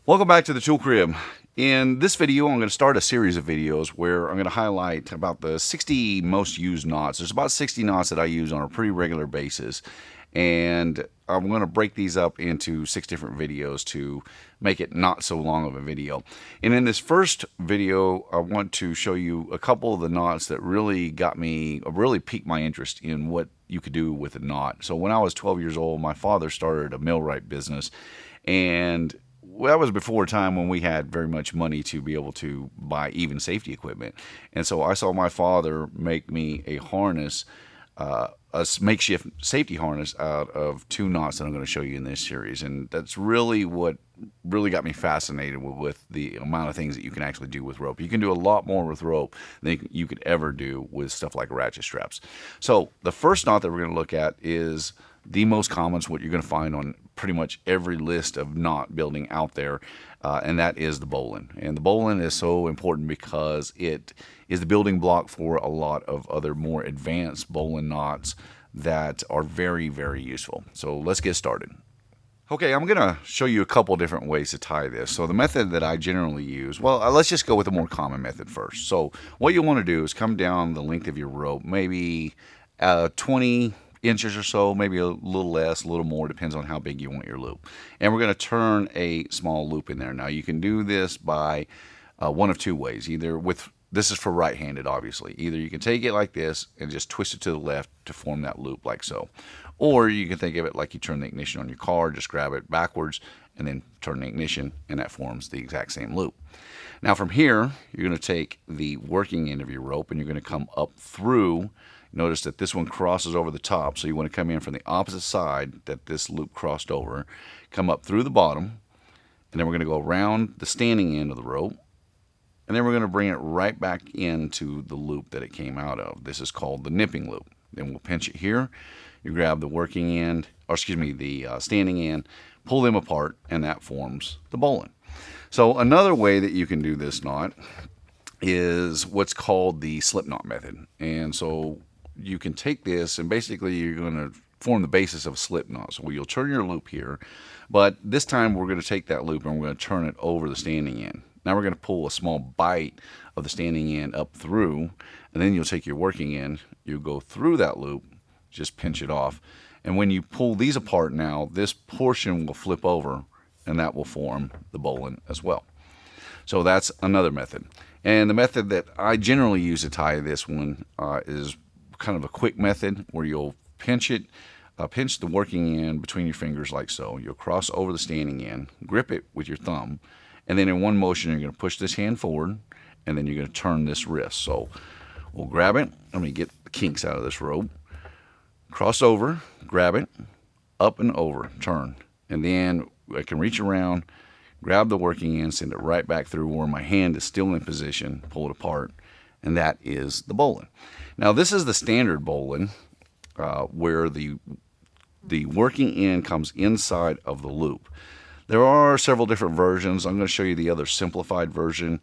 Welcome back to the Tool Crib. In this video, I'm going to start a series of videos where I'm going to highlight about the 60 most used knots. There's about 60 knots that I use on a pretty regular basis, and I'm going to break these up into 6 different videos to make it not so long of a video. And in this first video, I want to show you a couple of the knots that really piqued my interest in what you could do with a knot. So when I was 12 years old, my father started a millwright business, and that was before a time when we had very much money to be able to buy even safety equipment. And so I saw my father make me a harness, a makeshift safety harness out of 2 knots that I'm going to show you in this series. And that's really what really got me fascinated with the amount of things that you can actually do with rope. You can do a lot more with rope than you could ever do with stuff like ratchet straps. So the first knot that we're going to look at is the most common. It's what you're going to find on pretty much every list of knot building out there, and that is the bowline. And the bowline is so important because it is the building block for a lot of other more advanced bowline knots that are very, very useful. So let's get started. Okay, I'm going to show you a couple different ways to tie this. So the method that I generally use, let's just go with the more common method first. So what you want to do is come down the length of your rope, maybe 20 inches or so, maybe a little less, a little more, depends on how big you want your loop. And we're going to turn a small loop in there. Now you can do this by one of 2 ways. This is for right-handed, obviously. Either you can take it like this and just twist it to the left to form that loop like so. Or you can think of it like you turn the ignition on your car, just grab it backwards and then turn the ignition, and that forms the exact same loop. Now from here, you're going to take the working end of your rope and you're going to come up through. Notice that this one crosses over the top, so you want to come in from the opposite side that this loop crossed over, come up through the bottom, and then we're going to go around the standing end of the rope, and then we're going to bring it right back into the loop that it came out of. This is called the nipping loop. Then we'll pinch it here. You grab the working end, the standing end, pull them apart, and that forms the bowline. So another way that you can do this knot is what's called the slip knot method. And so you can take this and basically you're going to form the basis of a slip knot. So you'll turn your loop here, but this time we're going to take that loop and we're going to turn it over the standing end. Now we're going to pull a small bite of the standing end up through, and then you'll take your working end, you go through that loop, just pinch it off, and when you pull these apart now, this portion will flip over and that will form the bowline as well. So that's another method. And the method that I generally use to tie this one is kind of a quick method where you'll pinch the working end between your fingers like so. You'll cross over the standing end, grip it with your thumb, and then in one motion you're going to push this hand forward, and then you're going to turn this wrist. So we'll grab it. Let me get the kinks out of this rope. Cross over, grab it, up and over, turn, and then I can reach around, grab the working end, send it right back through where my hand is still in position, pull it apart, and that is the bowline. Now this is the standard bowline where the working end comes inside of the loop. There are several different versions. I'm going to show you the other simplified version.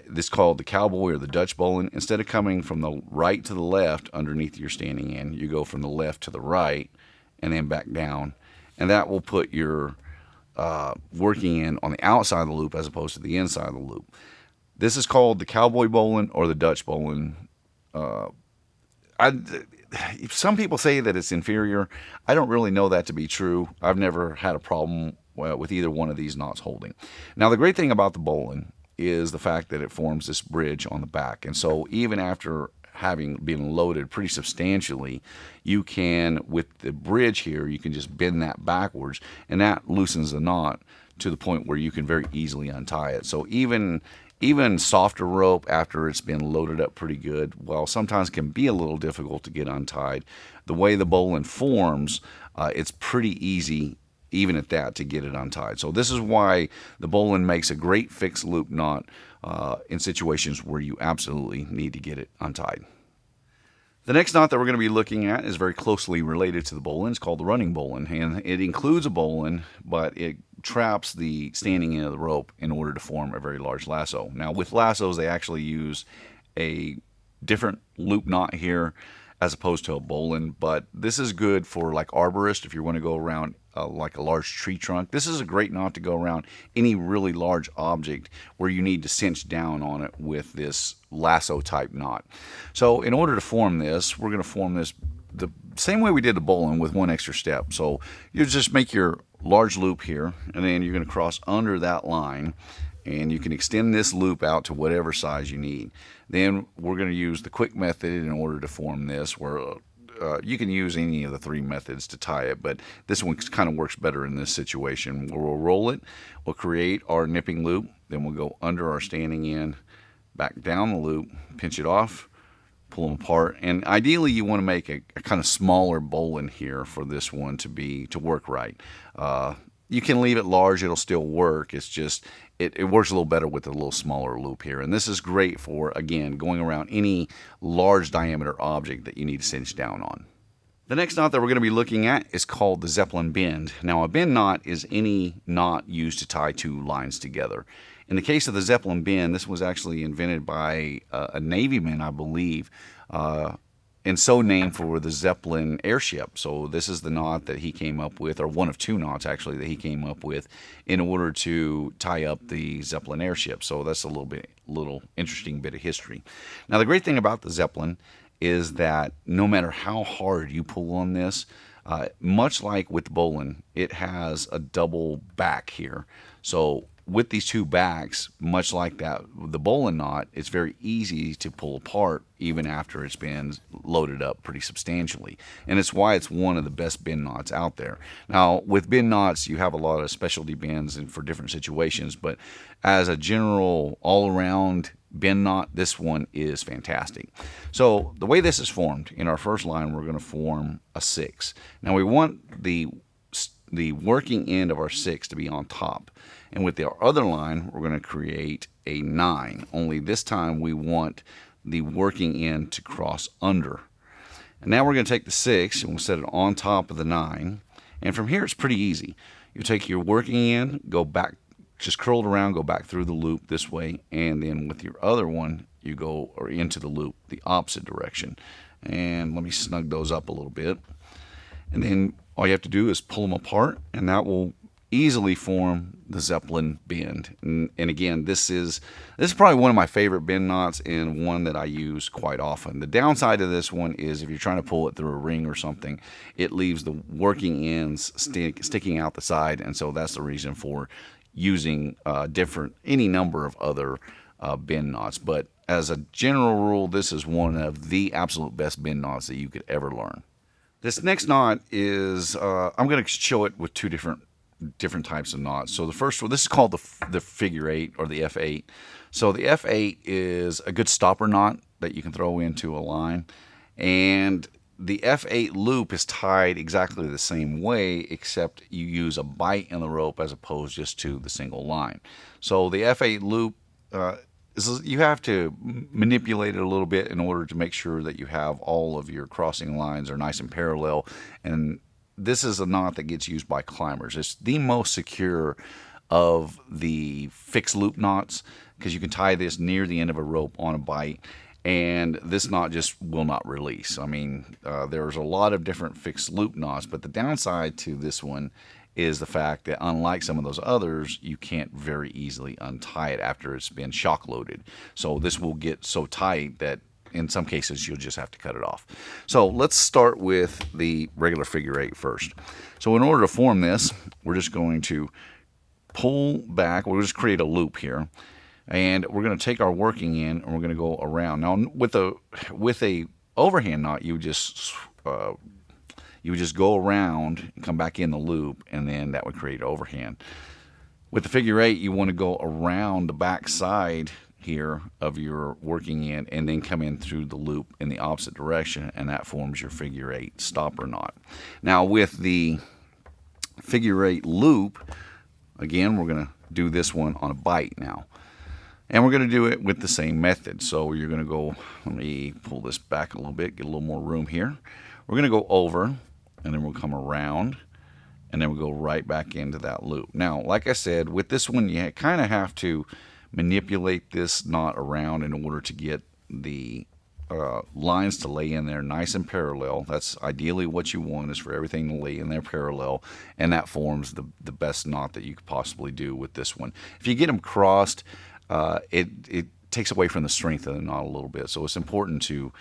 This is called the cowboy or the Dutch bowline. Instead of coming from the right to the left underneath your standing end, you go from the left to the right and then back down, and that will put your working end on the outside of the loop as opposed to the inside of the loop. This is called the cowboy bowline or the Dutch bowline. Some people say that it's inferior. I don't really know that to be true. I've never had a problem with either one of these knots holding. Now the great thing about the bowline is the fact that it forms this bridge on the back, and so even after having been loaded pretty substantially, you can, with the bridge here, you can just bend that backwards, and that loosens the knot to the point where you can very easily untie it. So even softer rope after it's been loaded up pretty good, while sometimes can be a little difficult to get untied, the way the bowline forms, it's pretty easy even at that to get it untied. So this is why the bowline makes a great fixed loop knot in situations where you absolutely need to get it untied. The next knot that we're going to be looking at is very closely related to the bowline. It's called the running bowline, and it includes a bowline, but it traps the standing end of the rope in order to form a very large lasso. Now with lassos, they actually use a different loop knot here as opposed to a bowline, but this is good for like arborists if you want to go around like a large tree trunk. This is a great knot to go around any really large object where you need to cinch down on it with this lasso type knot. So in order to form this, we're going to form this the same way we did the bowline with one extra step. So you just make your large loop here, and then you're going to cross under that line, and you can extend this loop out to whatever size you need. Then we're going to use the quick method in order to form this, where you can use any of the three methods to tie it, but this one kind of works better in this situation. We'll roll it, we'll create our nipping loop, then we'll go under our standing end, back down the loop, pinch it off, pull them apart. And ideally you want to make a kind of smaller bowline here for this one to work right. You can leave it large, it'll still work. It's just it works a little better with a little smaller loop here. And this is great for, again, going around any large diameter object that you need to cinch down on. The next knot that we're going to be looking at is called the Zeppelin bend. Now, a bend knot is any knot used to tie two lines together. In the case of the Zeppelin bend, this was actually invented by a Navyman, I believe, and so named for the Zeppelin airship. So this is the knot that he came up with, or one of two knots actually that he came up with in order to tie up the Zeppelin airship. So that's a little interesting bit of history. Now the great thing about the Zeppelin is that no matter how hard you pull on this, much like with the bowline, it has a double back here. So with these two backs, much like that, the bowline knot, it's very easy to pull apart even after it's been loaded up pretty substantially. And it's why it's one of the best bend knots out there. Now, with bend knots, you have a lot of specialty bends and for different situations, but as a general all-around bend knot, this one is fantastic. So the way this is formed, in our first line, we're going to form a 6. Now we want the working end of our 6 to be on top. And with the other line, we're going to create a 9. Only this time we want the working end to cross under. And now we're going to take the 6 and we'll set it on top of the 9. And from here it's pretty easy. You take your working end, go back, just curl it around, go back through the loop this way, and then with your other one, you go into the loop, the opposite direction. And let me snug those up a little bit. And then all you have to do is pull them apart, and that will easily form the Zeppelin bend. And again, this is probably one of my favorite bend knots and one that I use quite often. The downside of this one is if you're trying to pull it through a ring or something, it leaves the working ends sticking out the side, and so that's the reason for using any number of other bend knots. But as a general rule, this is one of the absolute best bend knots that you could ever learn. This next knot is, I'm going to show it with two different types of knots. So the first one, this is called the figure 8 or the F8. So the F8 is a good stopper knot that you can throw into a line. And the F8 loop is tied exactly the same way, except you use a bight in the rope as opposed just to the single line. So the F8 loop, you have to manipulate it a little bit in order to make sure that you have all of your crossing lines are nice and parallel. And this is a knot that gets used by climbers. It's the most secure of the fixed loop knots because you can tie this near the end of a rope on a bight, and this knot just will not release. I mean, there's a lot of different fixed loop knots, but the downside to this one is the fact that unlike some of those others, you can't very easily untie it after it's been shock loaded. So this will get so tight that in some cases you'll just have to cut it off. So let's start with the regular figure 8 first. So in order to form this, we're just going to pull back. We'll just create a loop here, and we're going to take our working end and we're going to go around. Now with a overhand knot, you would just go around and come back in the loop, and then that would create overhand. With the figure 8, you want to go around the back side here of your working end and then come in through the loop in the opposite direction, and that forms your figure 8 stopper knot. Now with the figure 8 loop, again, we're going to do this one on a bight now. And we're going to do it with the same method. So you're going to go, let me pull this back a little bit, get a little more room here. We're going to go over, and then we'll come around, and then we'll go right back into that loop. Now, like I said, with this one, you kind of have to manipulate this knot around in order to get the lines to lay in there nice and parallel. That's ideally what you want, is for everything to lay in there parallel, and that forms the best knot that you could possibly do with this one. If you get them crossed, it takes away from the strength of the knot a little bit. So it's important to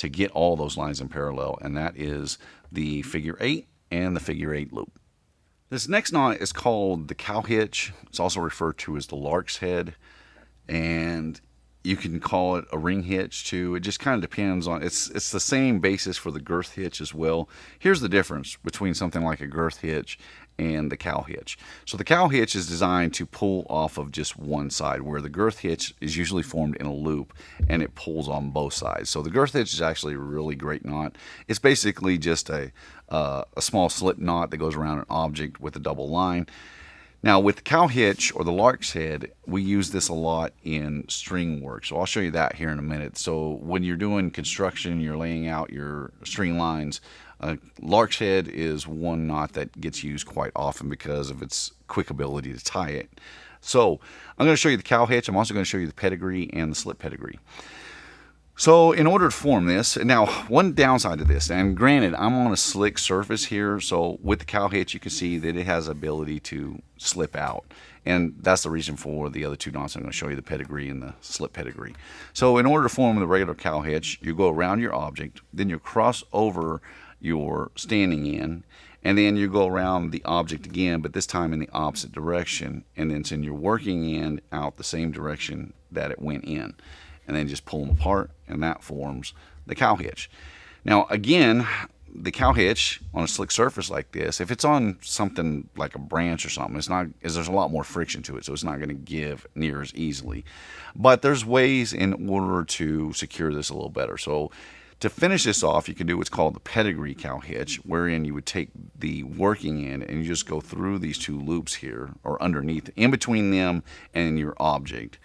get all those lines in parallel, and that is the figure 8 and the figure 8 loop. This next knot is called the cow hitch. It's also referred to as the lark's head, and you can call it a ring hitch too. It just kind of depends on, it's the same basis for the girth hitch as well. Here's the difference between something like a girth hitch and the cow hitch. So the cow hitch is designed to pull off of just one side, where the girth hitch is usually formed in a loop and it pulls on both sides. So the girth hitch is actually a really great knot. It's basically just a small slip knot that goes around an object with a double line. Now with the cow hitch or the lark's head, we use this a lot in string work. So I'll show you that here in a minute. So when you're doing construction, you're laying out your string lines, lark's head is one knot that gets used quite often because of its quick ability to tie it. So I'm going to show you the cow hitch. I'm also going to show you the pedigree and the slip pedigree. So in order to form this, now one downside to this, and granted I'm on a slick surface here, so with the cow hitch you can see that it has the ability to slip out, and that's the reason for the other two knots. I'm going to show you the pedigree and the slip pedigree. So in order to form the regular cow hitch, you go around your object, then you cross over your standing end, and then you go around the object again, but this time in the opposite direction, and then send your working end out the same direction that it went in, and then just pull them apart, and that forms the cow hitch. Now again, the cow hitch on a slick surface like this, if it's on something like a branch or something, it's not, as there's a lot more friction to it, so it's not going to give near as easily. But there's ways in order to secure this a little better. So to finish this off, you can do what's called the pedigree cow hitch, wherein you would take the working end and you just go through these two loops here, or underneath, in between them and your object,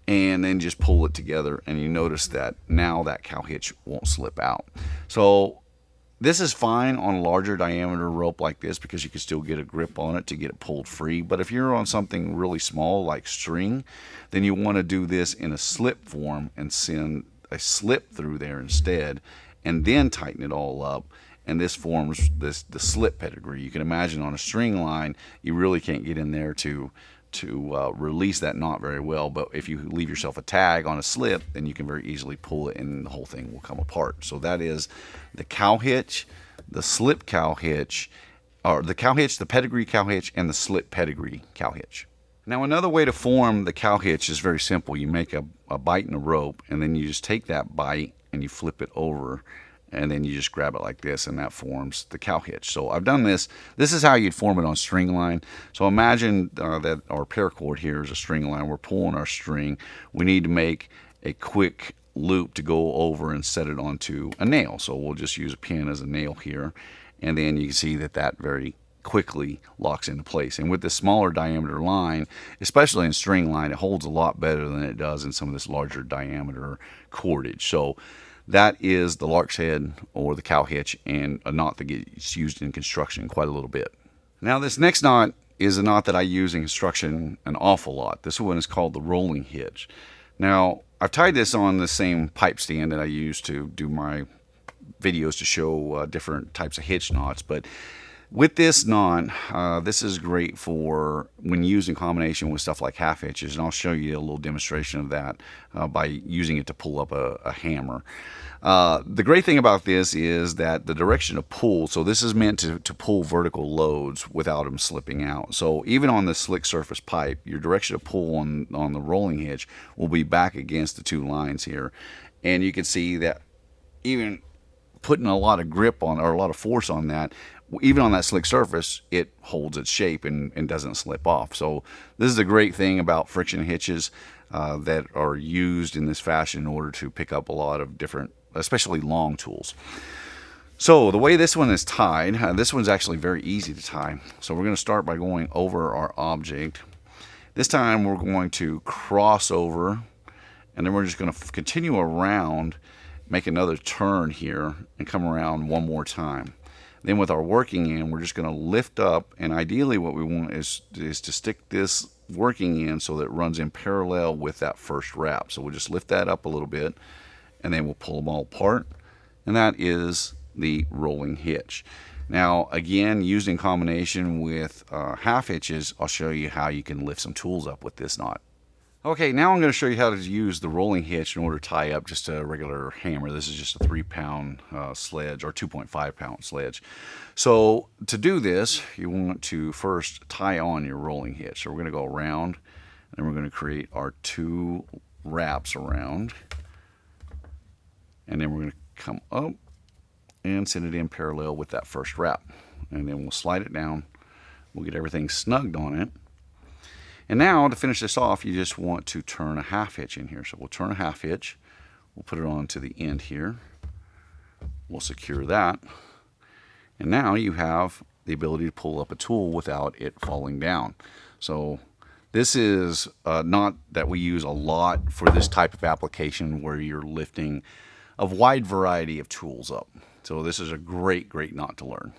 and then just pull it together, and you notice that now that cow hitch won't slip out. So this is fine on a larger diameter rope like this because you can still get a grip on it to get it pulled free. But if you're on something really small like string, then you want to do this in a slip form and send a slip through there instead, and then tighten it all up, and this forms the slip pedigree. You can imagine on a string line you really can't get in there to release that knot very well, but if you leave yourself a tag on a slip, then you can very easily pull it and the whole thing will come apart. So that is the cow hitch, the slip cow hitch, or the cow hitch, the pedigree cow hitch, and the slip pedigree cow hitch. Now another way to form the cow hitch is very simple. You make a bite in a rope, and then you just take that bite and you flip it over, and then you just grab it like this, and that forms the cow hitch. So I've done this. This is how you'd form it on string line. So imagine that our paracord here is a string line. We're pulling our string. We need to make a quick loop to go over and set it onto a nail. So we'll just use a pin as a nail here, and then you can see that that very quickly locks into place. And with this smaller diameter line, especially in string line, it holds a lot better than it does in some of this larger diameter cordage. So that is the lark's head or the cow hitch, and a knot that gets used in construction quite a little bit. Now this next knot is a knot that I use in construction an awful lot. This one is called the rolling hitch. Now I've tied this on the same pipe stand that I use to do my videos to show different types of hitch knots, but with this knot, this is great for when used in combination with stuff like half hitches, and I'll show you a little demonstration of that by using it to pull up a hammer. The great thing about this is that the direction of pull, so this is meant to pull vertical loads without them slipping out. So even on the slick surface pipe, your direction of pull on the rolling hitch will be back against the two lines here, and you can see that even putting a lot of grip on, or a lot of force on that, even on that slick surface, it holds its shape and doesn't slip off. So this is a great thing about friction hitches that are used in this fashion in order to pick up a lot of different, especially long tools. So the way this one is tied, this one's actually very easy to tie. So we're going to start by going over our object. This time we're going to cross over, and then we're just going to continue around, make another turn here, and come around one more time. Then with our working end, we're just going to lift up, and ideally what we want is to stick this working end so that it runs in parallel with that first wrap. So we'll just lift that up a little bit, and then we'll pull them all apart, and that is the rolling hitch. Now, again, used in combination with half hitches, I'll show you how you can lift some tools up with this knot. Okay, now I'm going to show you how to use the rolling hitch in order to tie up just a regular hammer. This is just a 3-pound sledge or 2.5-pound sledge. So to do this, you want to first tie on your rolling hitch. So we're going to go around, and we're going to create our 2 wraps around. And then we're going to come up and send it in parallel with that first wrap. And then we'll slide it down. We'll get everything snugged on it. And now to finish this off, you just want to turn a half hitch in here. So we'll turn a half hitch. We'll put it on to the end here. We'll secure that. And now you have the ability to pull up a tool without it falling down. So this is a knot that we use a lot for this type of application where you're lifting a wide variety of tools up. So this is a great knot to learn.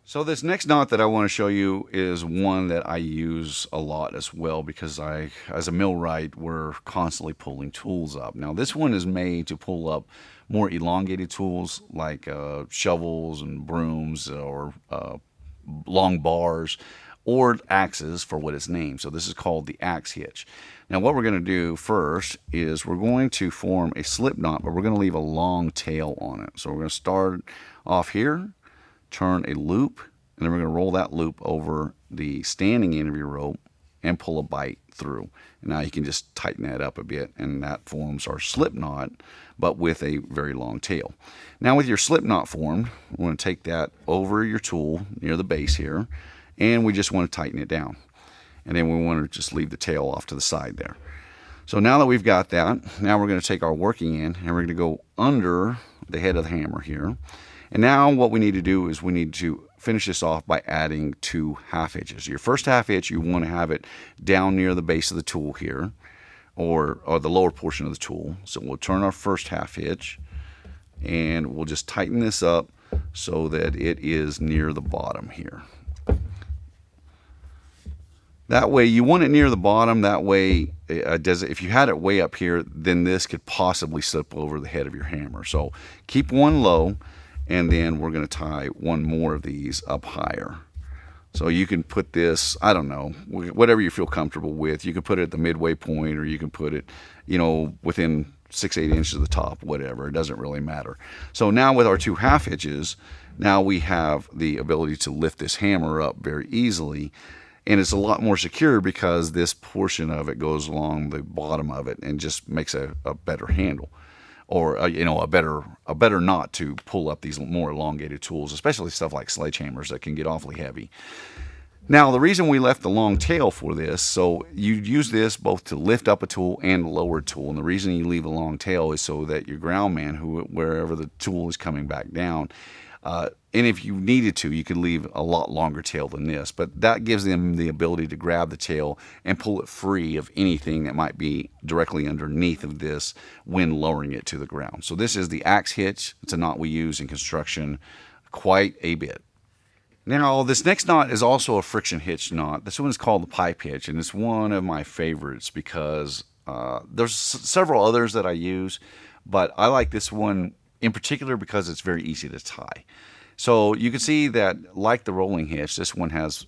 So this next knot that I want to show you is one that I use a lot as well, because as a millwright, we're constantly pulling tools up. Now this one is made to pull up more elongated tools like shovels and brooms or long bars or axes for what it's named. So this is called the axe hitch. Now what we're going to do first is we're going to form a slip knot, but we're going to leave a long tail on it. So we're going to start off here, turn a loop, and then we're going to roll that loop over the standing end of your rope and pull a bite through. And now you can just tighten that up a bit, and that forms our slip knot, but with a very long tail. Now with your slip knot formed, we're going to take that over your tool near the base here, and we just want to tighten it down. And then we want to just leave the tail off to the side there. So now that we've got that, now we're going to take our working end and we're going to go under the head of the hammer here. And now what we need to do is we need to finish this off by adding 2 half hitches. Your first half hitch, you want to have it down near the base of the tool here, or the lower portion of the tool. So we'll turn our first half hitch, and we'll just tighten this up so that it is near the bottom here. That way, you want it near the bottom. That way, if you had it way up here, then this could possibly slip over the head of your hammer. So keep one low, and then we're going to tie one more of these up higher. So you can put this, I don't know, whatever you feel comfortable with. You can put it at the midway point, or you can put it, within 6-8 inches of the top, whatever. It doesn't really matter. So now with our 2 half hitches, now we have the ability to lift this hammer up very easily. And it's a lot more secure because this portion of it goes along the bottom of it and just makes a better handle, or a better knot to pull up these more elongated tools, especially stuff like sledgehammers that can get awfully heavy. Now the reason we left the long tail for this, so you use this both to lift up a tool and lower a tool, and the reason you leave a long tail is so that your ground man, wherever the tool is coming back down, and if you needed to, you could leave a lot longer tail than this, but that gives them the ability to grab the tail and pull it free of anything that might be directly underneath of this when lowering it to the ground. So this is the axe hitch. It's a knot we use in construction quite a bit. Now, this next knot is also a friction hitch knot. This one is called the pipe hitch, and it's one of my favorites because there's several others that I use, but I like this one in particular because it's very easy to tie. So you can see that, like the rolling hitch, this one has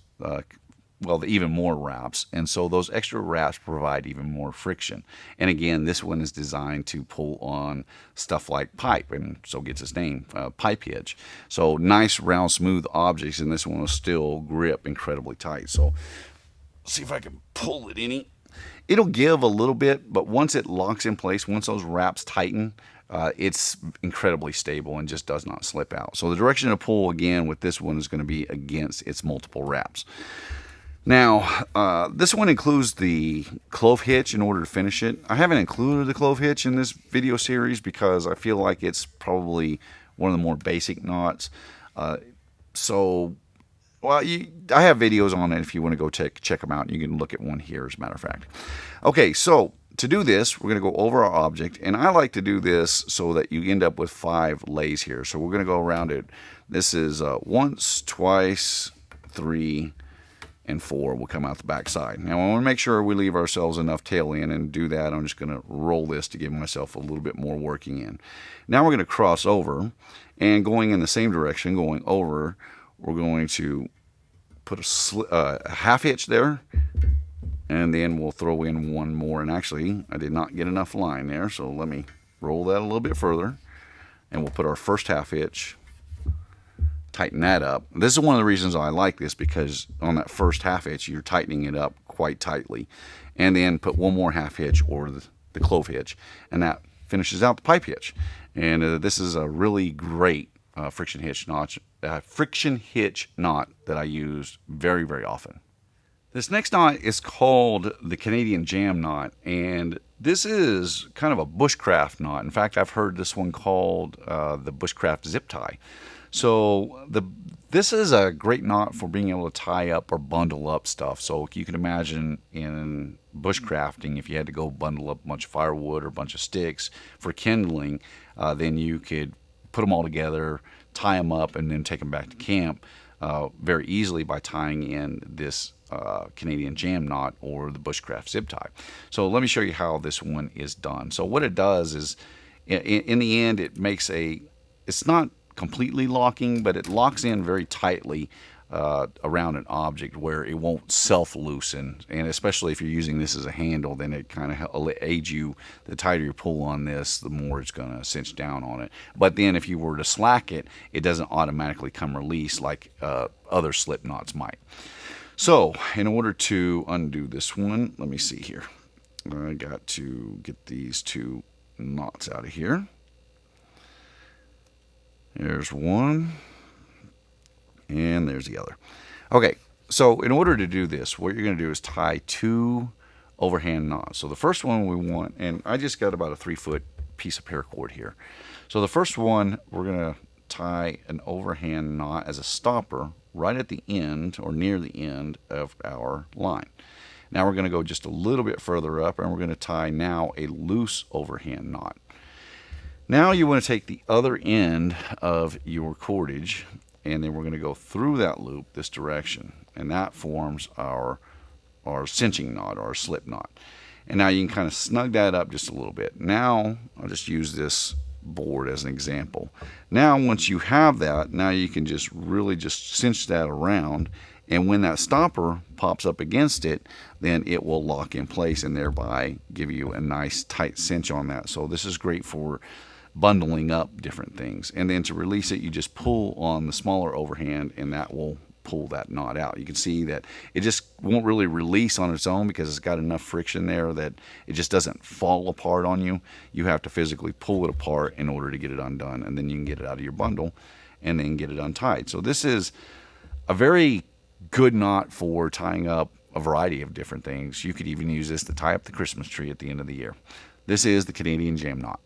even more wraps, and so those extra wraps provide even more friction. And again, this one is designed to pull on stuff like pipe, and so gets its name, pipe hitch. So nice, round, smooth objects, and this one will still grip incredibly tight. So let's see if I can pull it any. It'll give a little bit, but once it locks in place, once those wraps tighten, it's incredibly stable and just does not slip out. So the direction of pull, again, with this one is going to be against its multiple wraps. Now, this one includes the clove hitch in order to finish it. I haven't included the clove hitch in this video series because I feel like it's probably one of the more basic knots. I have videos on it if you want to go check them out. You can look at one here, as a matter of fact. Okay, so to do this, we're going to go over our object, and I like to do this so that you end up with 5 lays here. So we're going to go around it. This is once, twice, 3, and 4 will come out the back side. Now I want to make sure we leave ourselves enough tail in, and do that I'm just going to roll this to give myself a little bit more working in. Now we're going to cross over, and going in the same direction, going over, we're going to put a half hitch there, and then we'll throw in one more. And actually I did not get enough line there, so let me roll that a little bit further, and we'll put our first half hitch, tighten that up. This is one of the reasons I like this, because on that first half hitch you're tightening it up quite tightly, and then put one more half hitch, or the clove hitch, and that finishes out the pipe hitch. And this is a really great friction hitch knot that I use very, very often. This next knot is called the Canadian Jam knot, and this is kind of a bushcraft knot. In fact, I've heard this one called the bushcraft zip tie. So this is a great knot for being able to tie up or bundle up stuff. So you can imagine in bushcrafting, if you had to go bundle up a bunch of firewood or a bunch of sticks for kindling, then you could put them all together, tie them up, and then take them back to camp very easily by tying in this Canadian Jam knot or the bushcraft zip tie. So let me show you how this one is done. So what it does is, in the end, it makes it's not completely locking, but it locks in very tightly around an object where it won't self-loosen. And especially if you're using this as a handle, then it kind of aids you. The tighter you pull on this, the more it's going to cinch down on it. But then if you were to slack it, it doesn't automatically come release like other slip knots might. So in order to undo this one, let me see here. I got to get these two knots out of here. There's one, and there's the other. Okay, so in order to do this, what you're going to do is tie two overhand knots. So the first one we want, and I just got about a 3-foot piece of paracord here. So the first one, we're going to tie an overhand knot as a stopper right at the end, or near the end of our line. Now we're going to go just a little bit further up, and we're going to tie now a loose overhand knot. Now you want to take the other end of your cordage, and then we're going to go through that loop this direction, and that forms our cinching knot, or our slip knot. And now you can kind of snug that up just a little bit. Now I'll just use this board as an example. Now once you have that, now you can just really just cinch that around, and when that stopper pops up against it, then it will lock in place and thereby give you a nice tight cinch on that. So this is great for bundling up different things. And then to release it, you just pull on the smaller overhand, and that will pull that knot out. You can see that it just won't really release on its own because it's got enough friction there that it just doesn't fall apart on you. You have to physically pull it apart in order to get it undone, and then you can get it out of your bundle and then get it untied. So this is a very good knot for tying up a variety of different things. You could even use this to tie up the Christmas tree at the end of the year. This is the Canadian Jam knot.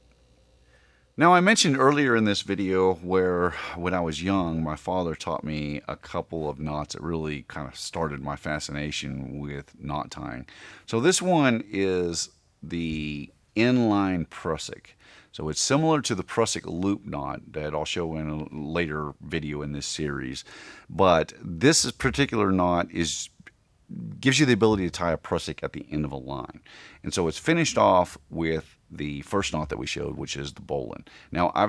Now, I mentioned earlier in this video where when I was young, my father taught me a couple of knots that really kind of started my fascination with knot tying. So this one is the inline prusik. So it's similar to the prusik loop knot that I'll show in a later video in this series. But this particular knot gives you the ability to tie a prusik at the end of a line. And so it's finished off with the first knot that we showed, which is the bowline. Now I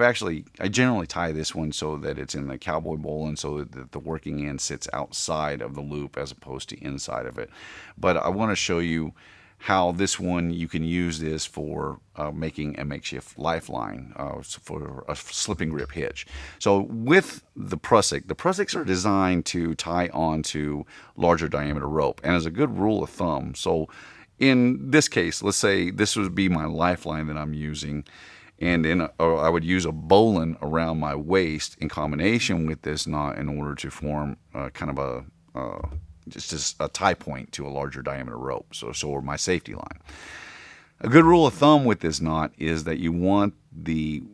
generally tie this one so that it's in the cowboy bowline, so that the working end sits outside of the loop as opposed to inside of it. But I want to show you how this one, you can use this for making a makeshift lifeline for a slipping grip hitch. So with the prusiks are designed to tie onto larger diameter rope, and as a good rule of thumb, so in this case, let's say this would be my lifeline that I'm using, and I would use a bowline around my waist in combination with this knot in order to form kind of just a tie point to a larger diameter rope, so my safety line. A good rule of thumb with this knot is that you want the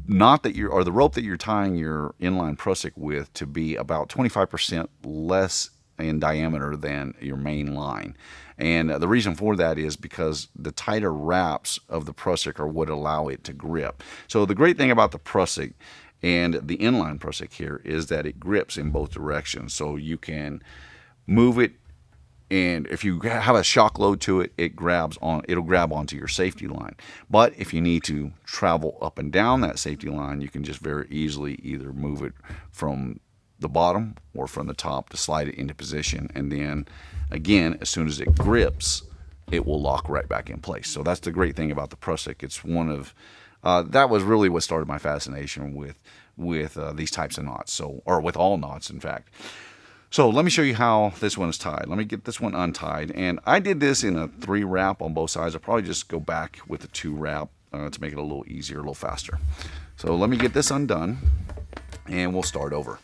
knot or the rope that you're tying your inline prusik with to be about 25% less in diameter than your main line. And the reason for that is because the tighter wraps of the prusik are what allow it to grip. So the great thing about the prusik and the inline prusik here is that it grips in both directions. So you can move it, and if you have a shock load to it, it'll grab onto your safety line. But if you need to travel up and down that safety line, you can just very easily either move it from the bottom or from the top to slide it into position, and then again, as soon as it grips, it will lock right back in place. So that's the great thing about the Prusik. It's one of that was really what started my fascination with these types of knots. Or with all knots, in fact. So let me show you how this one is tied. Let me get this one untied. And I did this in a 3 wrap on both sides. I'll probably just go back with a 2 wrap to make it a little easier, a little faster. So let me get this undone, and we'll start over.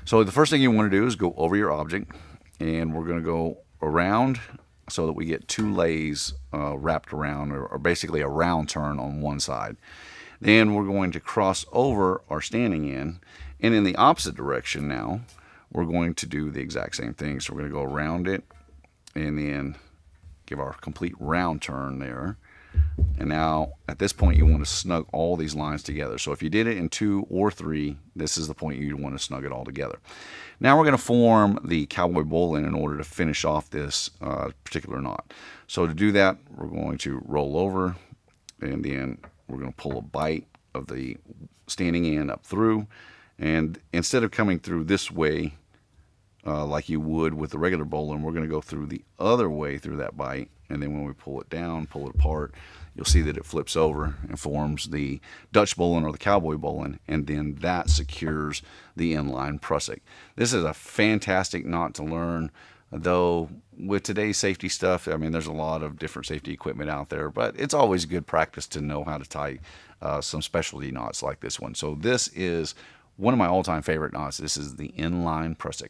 So the first thing you want to do is go over your object, and we're going to go around so that we get 2 lays wrapped around, or basically a round turn on one side. Then we're going to cross over our standing end, and in the opposite direction now, we're going to do the exact same thing. So we're going to go around it and then give our complete round turn there. And now at this point you want to snug all these lines together. So if you did it in 2 or 3, this is the point you want to snug it all together. Now we're going to form the cowboy bowline in order to finish off this particular knot. So to do that, we're going to roll over, and then we're going to pull a bite of the standing end up through. And instead of coming through this way like you would with the regular bowline, we're going to go through the other way through that bite. And then when we pull it down, pull it apart, you'll see that it flips over and forms the Dutch bowline or the cowboy bowline, and then that secures the inline Prusik. This is a fantastic knot to learn, though with today's safety stuff, I mean, there's a lot of different safety equipment out there, but it's always good practice to know how to tie some specialty knots like this one. So this is one of my all-time favorite knots. This is the inline Prusik.